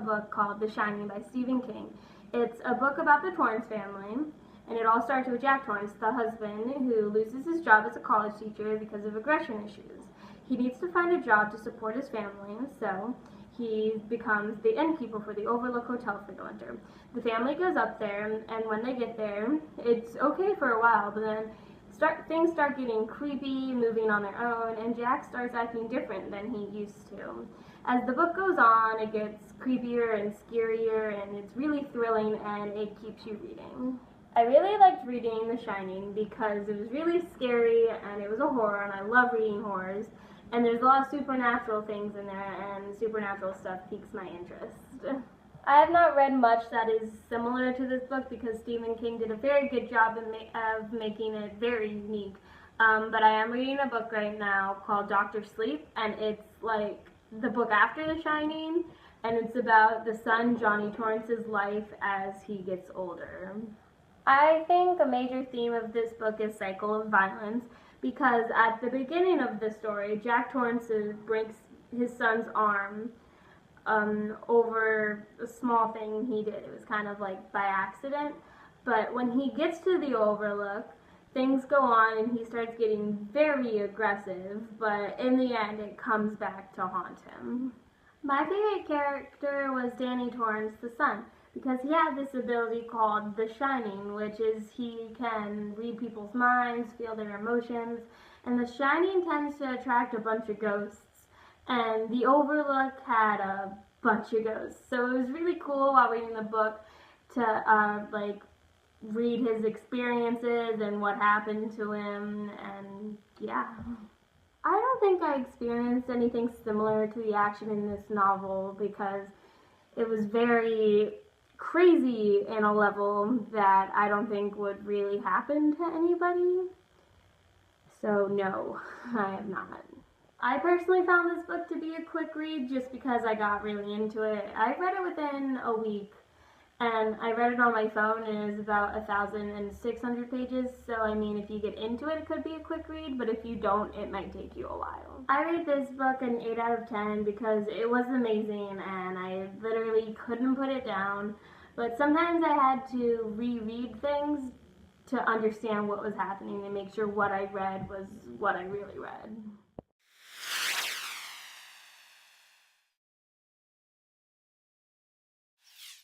book called The Shining by Stephen King. It's a book about the Torrance family, and it all starts with Jack Torrance, the husband, who loses his job as a college teacher because of aggression issues. He needs to find a job to support his family, so he becomes the innkeeper for the Overlook Hotel for the winter. The family goes up there, and when they get there, it's okay for a while, but then things start getting creepy, moving on their own, and Jack starts acting different than he used to. As the book goes on, it gets creepier and scarier, and it's really thrilling, and it keeps you reading. I really liked reading The Shining because it was really scary, and it was a horror, and I love reading horrors, and there's a lot of supernatural things in there, and supernatural stuff piques my interest. I have not read much that is similar to this book because Stephen King did a very good job of making it very unique. But I am reading a book right now called Dr. Sleep, and it's like the book after The Shining, and it's about the son Johnny Torrance's life as he gets older. I think a major theme of this book is cycle of violence because at the beginning of the story, Jack Torrance breaks his son's arm over a small thing he did. It was kind of like by accident. But when he gets to the Overlook, things go on and he starts getting very aggressive, but in the end it comes back to haunt him. My favorite character was Danny Torrance, the son, because he had this ability called The Shining, which is he can read people's minds, feel their emotions, and The Shining tends to attract a bunch of ghosts. And the Overlook had a bunch of ghosts. So it was really cool while reading the book to read his experiences and what happened to him, and yeah. I don't think I experienced anything similar to the action in this novel because it was very crazy in a level that I don't think would really happen to anybody. So no, I have not. I personally found this book to be a quick read just because I got really into it. I read it within a week, and I read it on my phone, and it was about 1,600 pages, so I mean, if you get into it, it could be a quick read, but if you don't, it might take you a while. I rate this book an 8 out of 10 because it was amazing, and I literally couldn't put it down, but sometimes I had to reread things to understand what was happening and make sure what I read was what I really read.